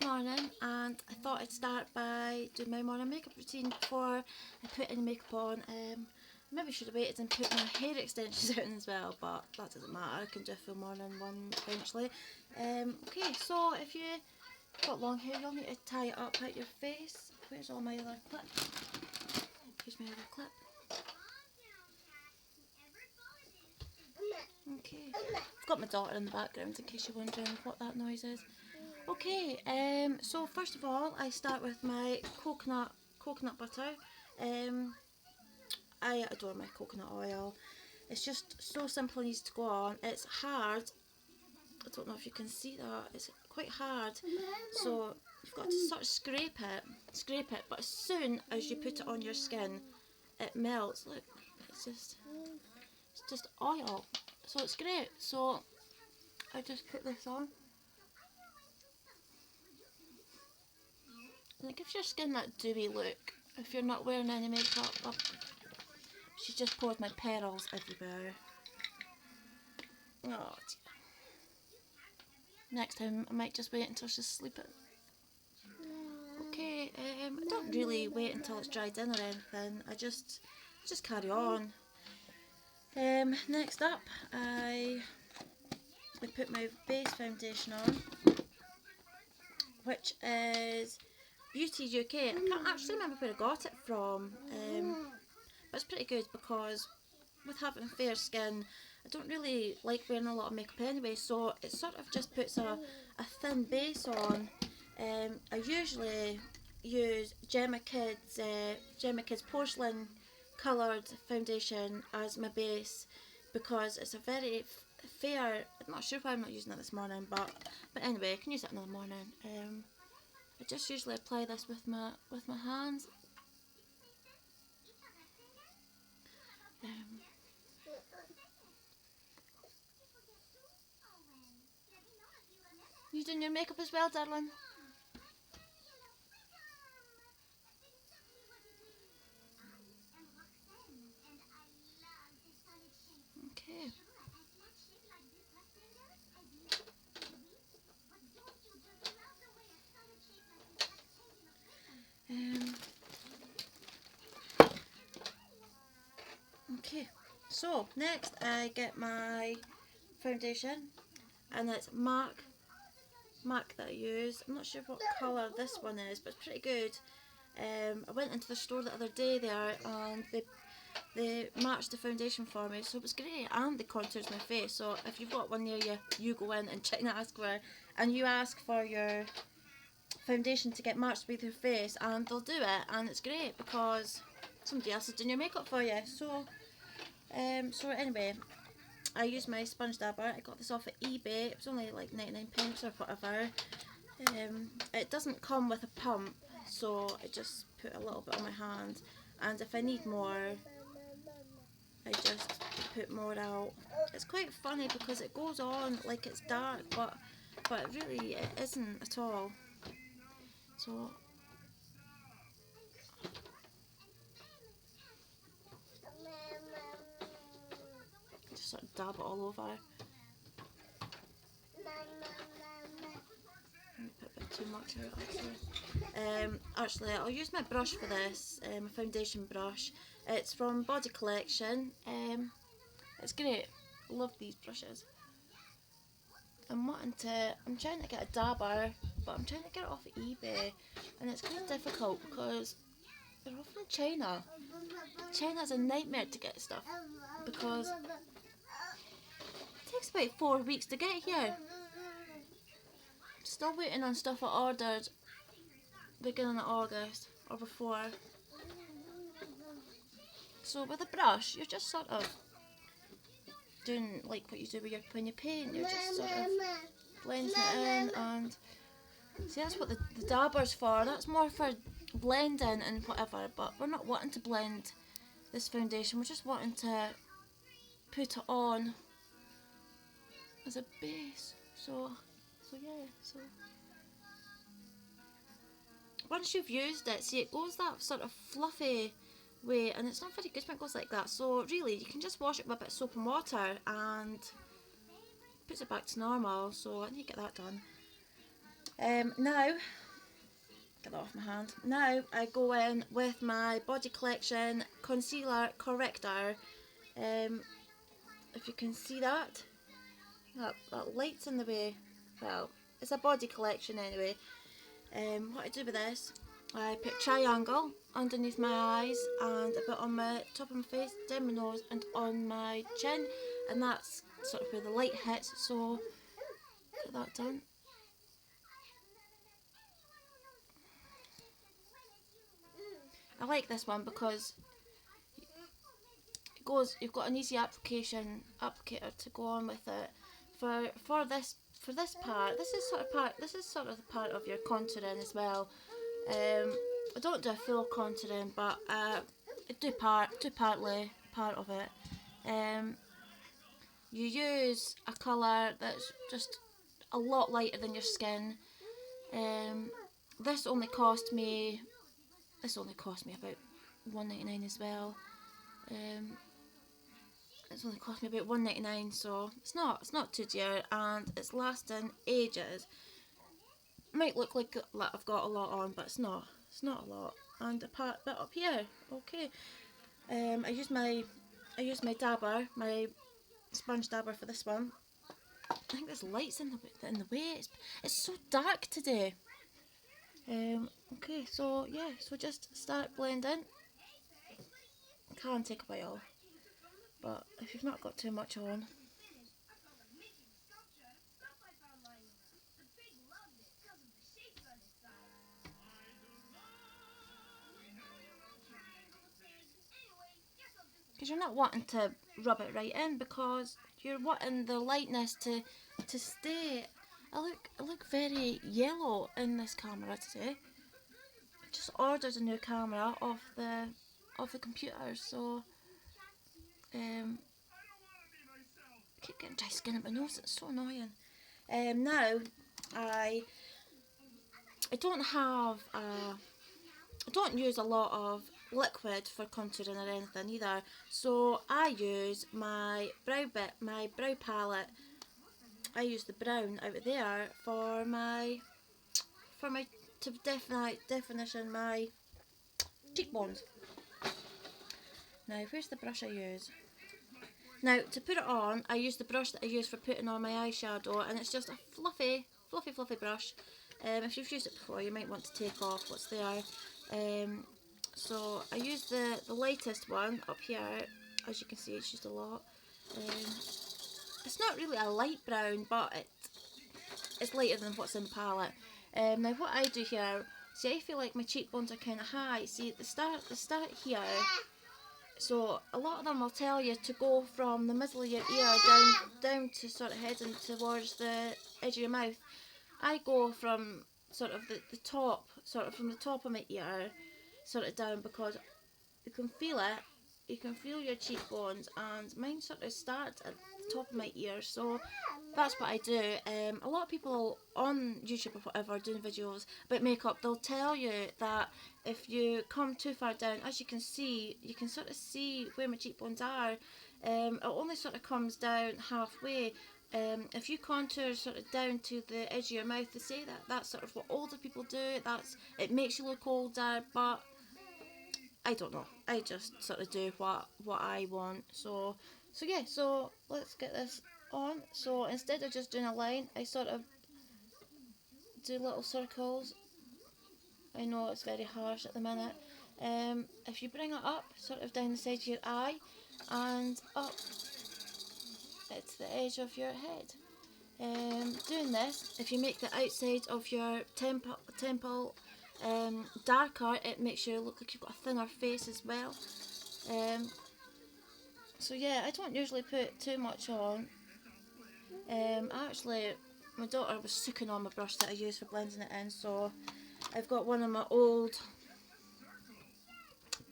Good morning, and I thought I'd start by doing my morning makeup routine before I put any makeup on. Maybe should have waited and put my hair extensions in as well, but that doesn't matter, I can do a full morning one eventually. Okay, so if you've got long hair, you'll need to tie it up at your face. Where's all my other clip? Here's my other clip. Okay, I've got my daughter in the background in case you're wondering what that noise is. Okay, so first of all, I start with my coconut butter. I adore my coconut oil. It's just so simple and easy to go on. It's hard. I don't know if you can see that. It's quite hard. So you've got to sort of scrape it. But as soon as you put it on your skin, it melts. Look, it's just oil. So it's great. So I just put this on. And it gives your skin that dewy look if you're not wearing any makeup. Oh, she just poured my pearls everywhere. Oh dear. Next time I might just wait until she's sleeping. Okay, I don't really wait until it's dried in or anything. I just carry on. Next up, I put my base foundation on, which is Beauty UK. I can't actually remember where I got it from, but it's pretty good because with having fair skin, I don't really like wearing a lot of makeup anyway, so it sort of just puts a thin base on. I usually use Gemma Kids porcelain coloured foundation as my base because it's a very fair. I'm not sure why I'm not using it this morning, but anyway, I can use it another morning. I just usually apply this with my hands. You doing your makeup as well, darling? Okay. Okay, so next I get my foundation, and it's MAC that I use. I'm not sure what colour this one is, but it's pretty good. I went into the store the other day there, and they matched the foundation for me, so it was great, and they contoured my face. So if you've got one near you, you go in and check and ask for it, and you ask for your foundation to get matched with your face, and they'll do it, and it's great because somebody else is doing your makeup for you. So anyway, I use my sponge dabber. I got this off at eBay. It was only like 99p or whatever. It doesn't come with a pump, so I just put a little bit on my hand, and if I need more, I just put more out. It's quite funny because it goes on like it's dark, but really it isn't at all. So just sort of dab it all over. Put a bit too much out actually. I'll use my brush for this, my foundation brush. It's from Body Collection. It's great. Love these brushes. I'm trying to get a dabber, but I'm trying to get it off of eBay, and it's kind of difficult because they're often in China. China's a nightmare to get stuff because it takes about 4 weeks to get here. Still waiting on stuff I ordered beginning of August or before. So with a brush, you're just sort of doing like what you do when you paint. You're just sort of blending it in, and see, that's what the dabber's for. That's more for blending and whatever, but we're not wanting to blend this foundation. We're just wanting to put it on as a base. So yeah, so once you've used it, see, it goes that sort of fluffy way, and it's not very good when it goes like that. So really, you can just wash it with a bit of soap and water and puts it back to normal. So I need to get that done. Now, get that off my hand. Now I go in with my Body Collection Concealer Corrector. If you can see that, that light's in the way. Well, it's a Body Collection anyway. What I do with this, I put triangle underneath my eyes and a bit on my top of my face, down my nose and on my chin, and that's sort of where the light hits, so get that done. I like this one because it goes, you've got an easy applicator to go on with it. For this part, this is sort of the part of your contouring as well. I don't do a full contouring, but I do partly part of it. You use a colour that's just a lot lighter than your skin. This only cost me about £1.99 as well. It's only cost me about £1.99, so it's not too dear, and it's lasting ages. Might look like I've got a lot on, but it's not a lot. And a bit up here, okay. I use my dabber, my sponge dabber for this one. I think there's lights in the way. It's so dark today. Okay, so yeah, so just start blending. It can take a while, but if you've not got too much on. Because you're not wanting to rub it right in, because you're wanting the lightness to stay. I look very yellow in this camera today. I just ordered a new camera off the computer, so I keep getting dry skin at my nose. It's so annoying. Now I don't use a lot of liquid for contouring or anything either, so I use my brow palette. I use the brown out of there for my to definition my cheekbones. Now, where's the brush I use? Now, to put it on, I use the brush that I use for putting on my eyeshadow, and it's just a fluffy brush. If you've used it before, you might want to take off what's there. So I use the lightest one up here. As you can see, it's used a lot. It's not really a light brown, but it's lighter than what's in the palette. Now what I do here, see, I feel like my cheekbones are kind of high. See, they start here. So a lot of them will tell you to go from the middle of your ear down to sort of heading towards the edge of your mouth. I go from sort of the top, sort of from the top of my ear, sort of down, because you can feel it. You can feel your cheekbones, and mine sort of starts at the top of my ear, so that's what I do. A lot of people on YouTube or whatever doing videos about makeup, they'll tell you that if you come too far down, as you can see, you can sort of see where my cheekbones are. It only sort of comes down halfway. If you contour sort of down to the edge of your mouth, they say that that's sort of what older people do. It makes you look older, but I don't know. I just sort of do what I want. So yeah. So let's get this on. So instead of just doing a line, I sort of do little circles. I know it's very harsh at the minute. If you bring it up, sort of down the side of your eye, and up, it's the edge of your head. Doing this, if you make the outside of your temple darker, it makes you look like you've got a thinner face as well. So yeah, I don't usually put too much on. Actually, my daughter was sucking on my brush that I use for blending it in, so I've got one of my old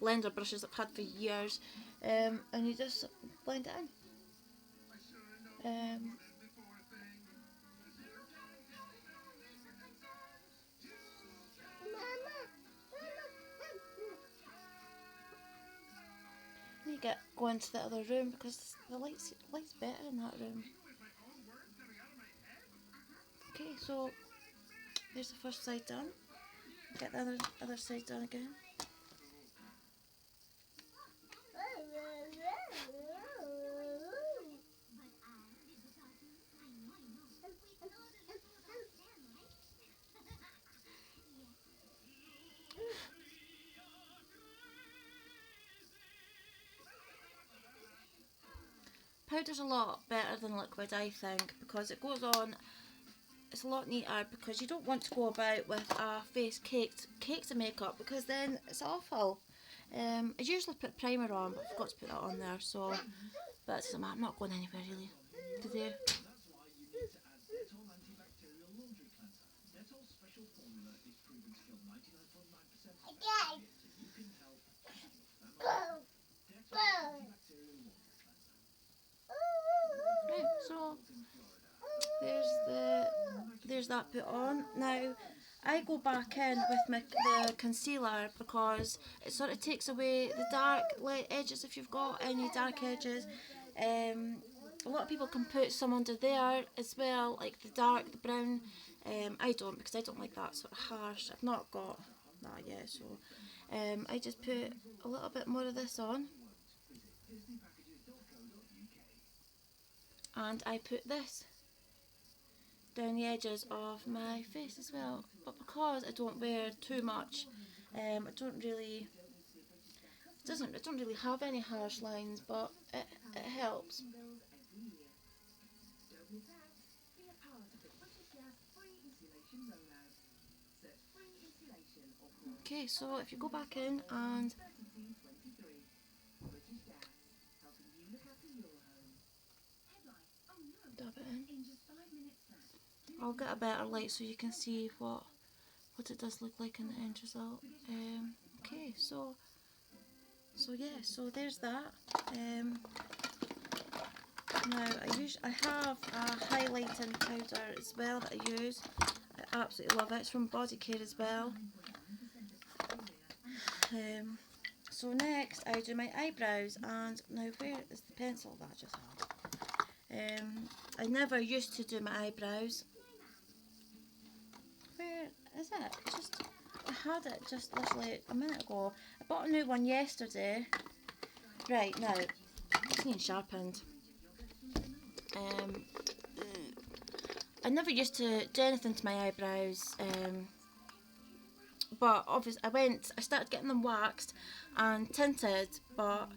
blender brushes I've had for years, and you just blend it in. You get go into the other room because the light's better in that room. Okay, so There's the first side done. Get the other side done again. Powder's a lot better than liquid, I think, because it goes on. It's a lot neater because you don't want to go about with a face caked of makeup because then it's awful. I usually put primer on, but I forgot to put that on there. So, but it doesn't matter. I'm not going anywhere really today. Right, so there's that put on. Now I go back in with the concealer because it sort of takes away the dark edges if you've got any dark edges. A lot of people can put some under there as well, like the dark, the brown. I don't, because I don't like that sort of harsh. I've not got that yet, so I just put a little bit more of this on. And I put this down the edges of my face as well, but because I don't wear too much, I don't really have any harsh lines, but it helps. Okay, so if you go back in and dab it in, I'll get a better light so you can see what it does look like in the end result. Okay, so yeah, so there's that. Now I have a highlighting powder as well that I use. I absolutely love it. It's from Body Care as well. So next I do my eyebrows, and now where is the pencil that I just had? I never used to do my eyebrows. Where is it? I had it just literally a minute ago. I bought a new one yesterday. Right, now it's being sharpened. I never used to do anything to my eyebrows. But obviously I started getting them waxed and tinted, but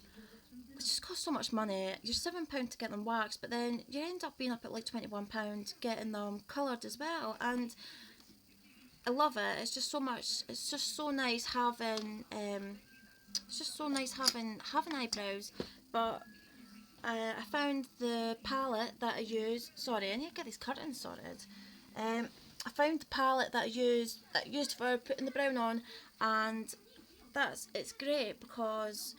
it just costs so much money. You're £7 to get them waxed, but then you end up being up at like £21 getting them coloured as well. And I love it. It's just so much. It's just so nice having. It's just so nice having eyebrows. But I found the palette that I use. Sorry, I need to get these curtains sorted. I found the palette that I used for putting the brown on, and it's great because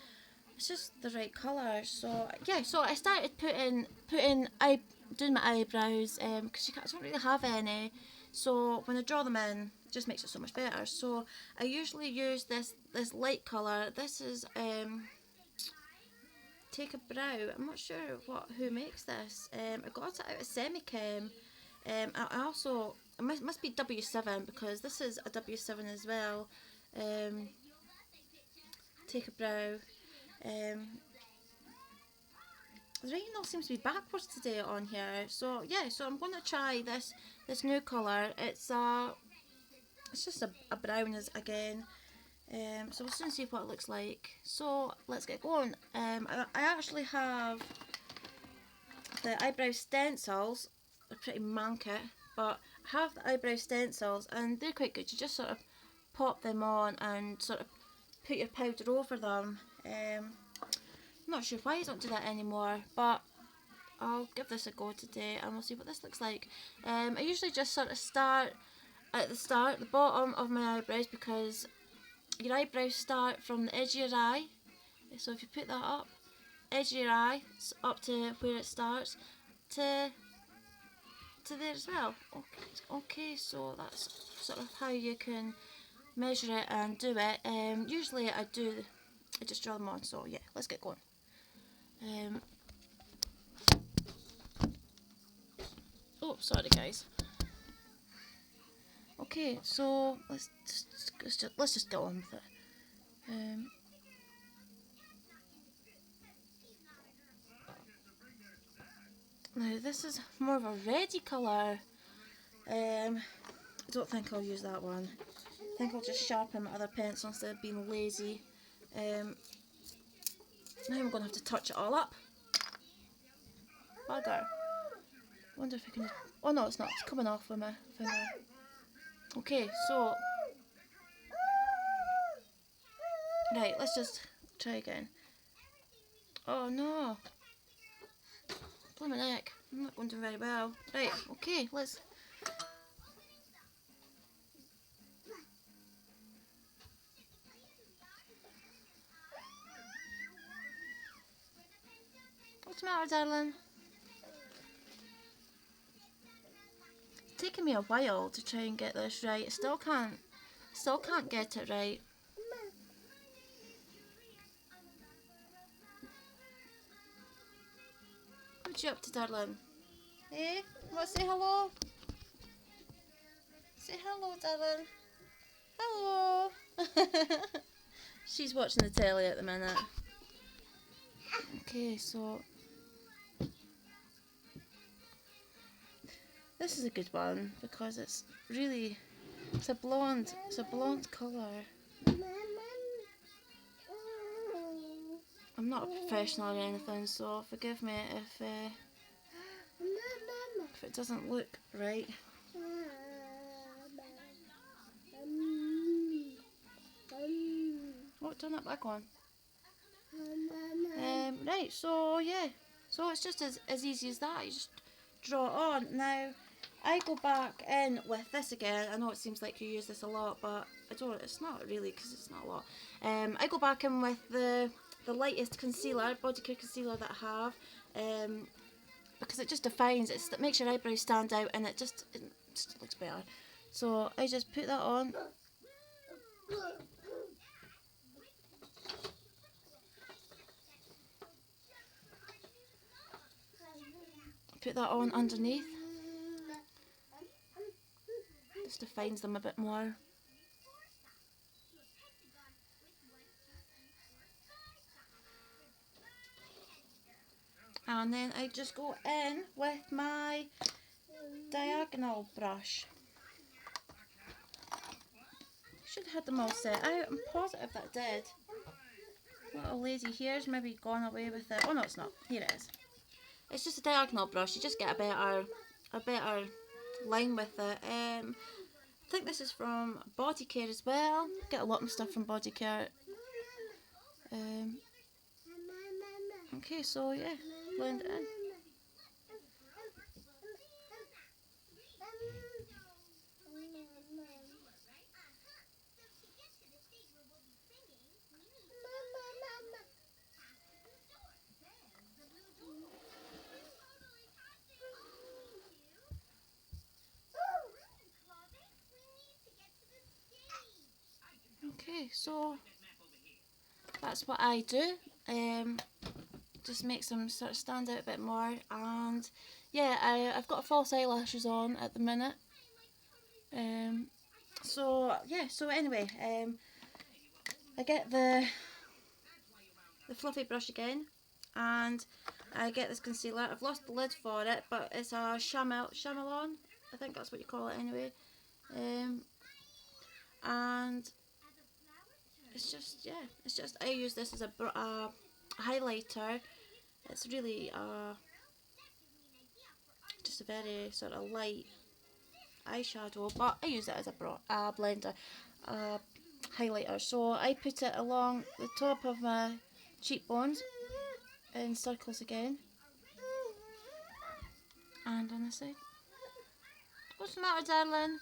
it's just the right colour. So yeah, so I started doing my eyebrows because I don't really have any. So when I draw them in, it just makes it so much better. So I usually use this light colour. This is Take a Brow. I'm not sure who makes this. I got it out of Semichem. I also, it must be W7 because this is a W7 as well. Take a Brow. The writing all seems to be backwards today on here. So yeah, so I'm going to try this new colour. It's just a brown again. So we'll soon see what it looks like. So let's get going. I actually have the eyebrow stencils. They're pretty manky, but I have the eyebrow stencils and they're quite good. You just sort of pop them on and sort of put your powder over them. I'm not sure why I don't do that anymore, but I'll give this a go today and we'll see what this looks like. I usually just sort of start at the bottom of my eyebrows, because your eyebrows start from the edge of your eye. So if you put that up, edge of your eye, up to where it starts, to there as well. Okay, so that's sort of how you can measure it and do it. Usually I just draw them on, so yeah, let's get going. Oh, sorry guys. Okay, so let's just get on with it. Now this is more of a reddy colour. I don't think I'll use that one. I think I'll just sharpen my other pencil instead of being lazy. Now I'm going to have to touch it all up. Bugger. Wonder if I can... Oh no, it's not. It's coming off with my finger. Okay, so... Right, let's just try again. Oh no. Blow my neck. I'm not going to do very well. Right, okay, let's... What's the matter, darling? It's taken me a while to try and get this right. I still can't get it right. What you up to, darling? Eh? Want to say hello? Say hello, darling. Hello. She's watching the telly at the minute. Okay, so this is a good one because it's a blonde colour. I'm not a professional or anything, so forgive me if it doesn't look right. Oh, turn that back on. Right, so yeah, so it's just as easy as that. You just draw it on. Now, I go back in with this again. I know it seems like you use this a lot, but I don't. It's not really, because it's not a lot. I go back in with the lightest concealer, body care concealer that I have, because it just defines. It makes your eyebrows stand out, and it just looks better. So I just put that on. Put that on underneath. Just defines them a bit more. And then I just go in with my diagonal brush. Should have had them all set out. I'm positive that did. Little lazy hair's maybe gone away with it. Oh no, it's not. Here it is. It's just a diagonal brush. You just get a better line with it. I think this is from Body Care as well. Get a lot of stuff from Body Care. Okay, so yeah, blend it in. Okay, so that's what I do. Just makes them sort of stand out a bit more. And yeah, I've got false eyelashes on at the minute. So yeah, so anyway, I get the fluffy brush again, and I get this concealer. I've lost the lid for it, but it's a Chamalon. I think that's what you call it anyway. And it's just I use this as a highlighter. It's really just a very sort of light eyeshadow, but I use it as a blender, highlighter. So I put it along the top of my cheekbones in circles again, and on this side. What's the matter, darling?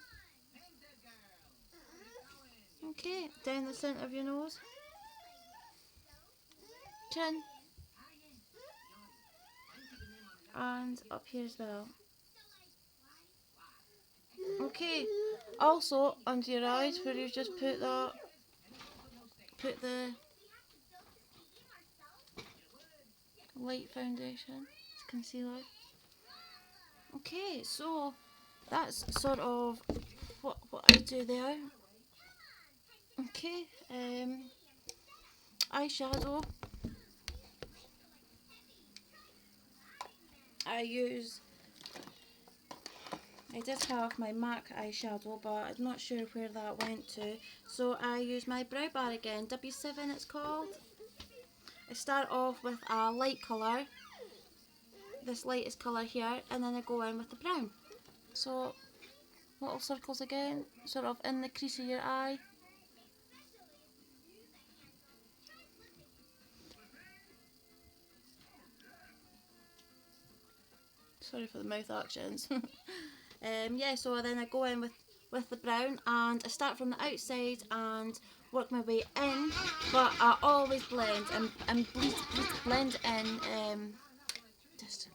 Okay, down the centre of your nose, chin, and up here as well. Okay, also under your eyes where you just put the light foundation, concealer. Okay, so that's sort of what I do there. Okay, eyeshadow. I did have my MAC eyeshadow, but I'm not sure where that went to. So I use my brow bar again, W7 it's called. I start off with a light colour, this lightest colour here, and then I go in with the brown. So little circles again, sort of in the crease of your eye. Sorry for the mouth actions. Yeah, so then I go in with the brown, and I start from the outside and work my way in, but I always blend and blend in, just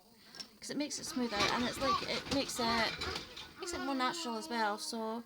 because it makes it smoother, and it's like it makes it more natural as well. So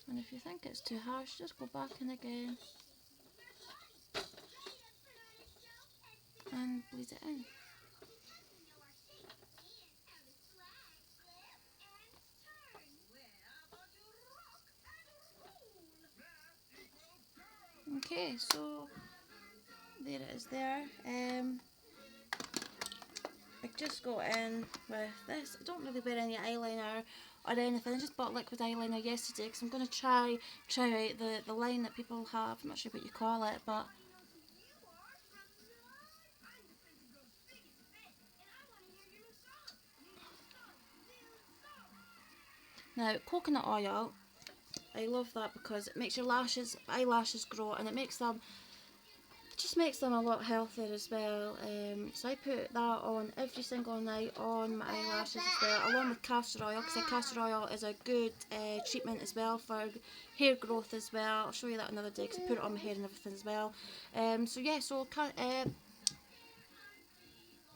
and if you think it's too harsh, just go back in again and bleed it in. Okay, so there it is there. I just go in with this. I don't really wear any eyeliner or anything. I just bought liquid eyeliner yesterday because I'm going to try out the line that people have. I'm not sure what you call it, but now coconut oil. I love that because it makes your eyelashes grow, and it just makes them a lot healthier as well. So I put that on every single night on my eyelashes as well, along with castor oil, because castor oil is a good treatment as well for hair growth as well. I'll show you that another day because I put it on my hair and everything as well. So yeah, so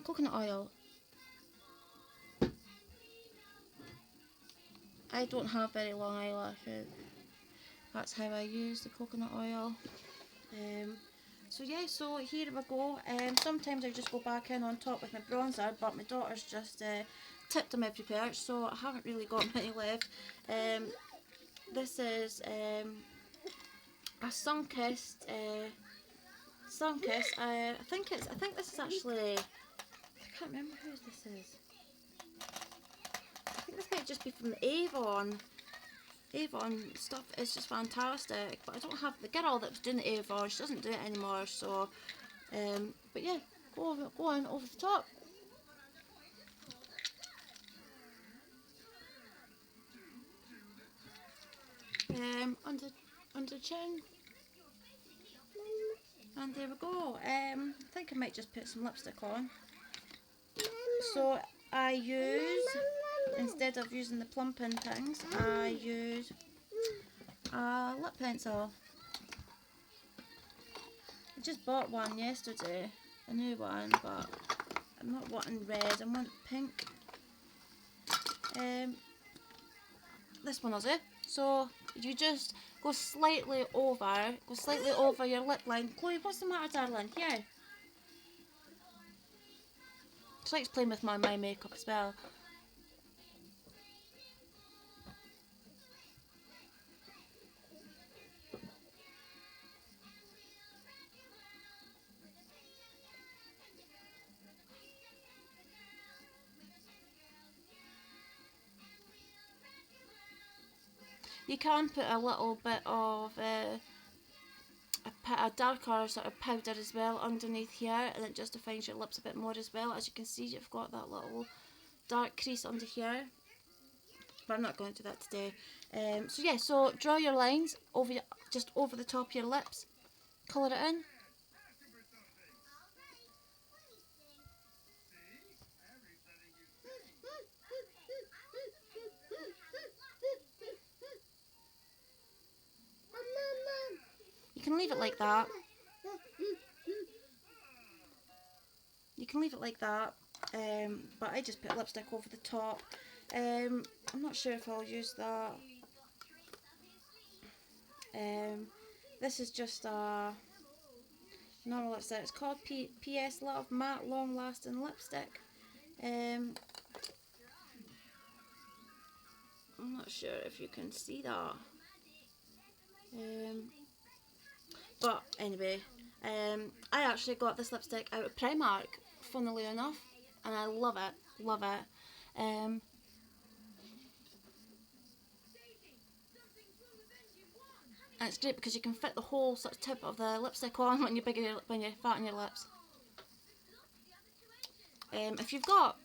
coconut oil. I don't have very long eyelashes. That's how I use the coconut oil. So yeah, so here we go. Sometimes I just go back in on top with my bronzer, but my daughter's just tipped them everywhere, so I haven't really got many left. This is a Sunkissed. Sunkissed. I think this is actually. I can't remember who this is. I think this might just be from Avon. Avon stuff is just fantastic, but I don't have the girl that was doing Avon. She doesn't do it anymore, so but yeah, go on over the top. Under the chin, and there we go. I think I might just put some lipstick on. So I use, instead of using the plumping things, I use a lip pencil. I just bought one yesterday, a new one, but I'm not wanting red, I want pink. This one will do. So you just go slightly over your lip line. Chloe, what's the matter, darling? Here. She likes playing with my makeup as well. You can put a little bit of a darker sort of powder as well underneath here, and it just defines your lips a bit more as well. As you can see, you've got that little dark crease under here, but I'm not going to do that today. So yeah, so draw your lines just over the top of your lips, colour it in. You can leave it like that. You can leave it like that, but I just put lipstick over the top. I'm not sure if I'll use that. This is just a normal lipstick. It's called PS Love Matte Long Lasting Lipstick. I'm not sure if you can see that. But anyway, I actually got this lipstick out of Primark, funnily enough, and I love it, love it. And it's great because you can fit the whole sort of tip of the lipstick on when you're fatten your lips. If you've got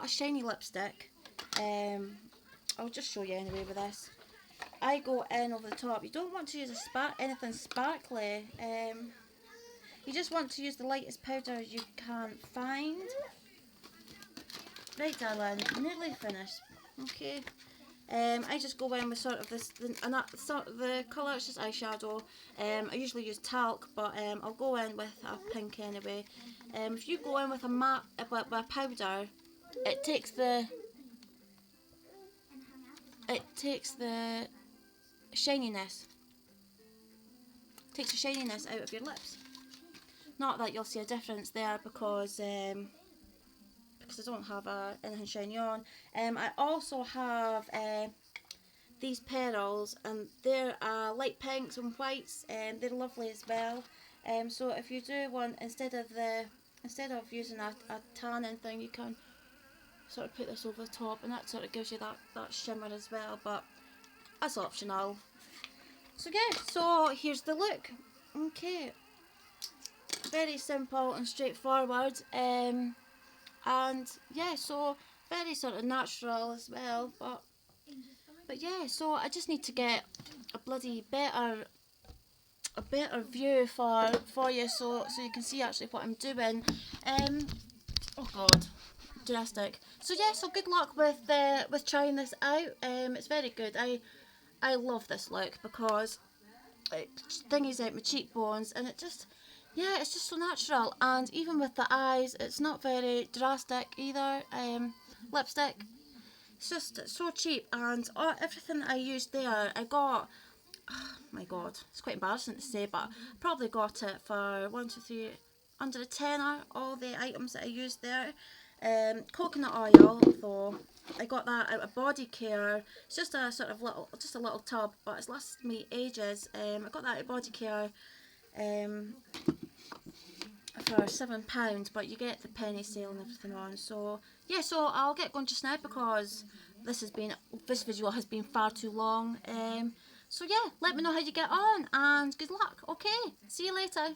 a shiny lipstick, I'll just show you anyway with this. I go in over the top. You don't want to use anything sparkly. You just want to use the lightest powder you can find. Right, darling, nearly finished. Okay. I just go in with sort of this, the colour, it's just eyeshadow. I usually use talc, but I'll go in with a pink anyway. If you go in with a matte, with a powder, it takes the shininess. Takes the shininess out of your lips. Not that you'll see a difference there because I don't have anything shiny on. I also have these pearls, and they're light pinks and whites, and they're lovely as well. So if you do want, instead of using a tanning thing, you can sort of put this over the top, and that sort of gives you that shimmer as well, but that's optional. So yeah, so here's the look. Okay, very simple and straightforward, and yeah, so very sort of natural as well, but yeah, so I just need to get a bloody better view for you, so you can see actually what I'm doing. Oh god, drastic. So yeah, so good luck with trying this out. It's very good. I love this look because it thingies out my cheekbones, and it just, yeah, it's just so natural. And even with the eyes, it's not very drastic either. Lipstick, it's just so cheap, and everything I used there, I got, oh my god, it's quite embarrassing to say, but I probably got it for 1, 2, 3, under a tenner, all the items that I used there. Coconut oil, though, I got that out of Body Care. It's just a sort of little tub, but it's lasted me ages. I got that out of Body Care for £7, but you get the penny sale and everything on. So yeah, so I'll get going just now because this video has been far too long. So yeah, let me know how you get on, and good luck. Okay, see you later.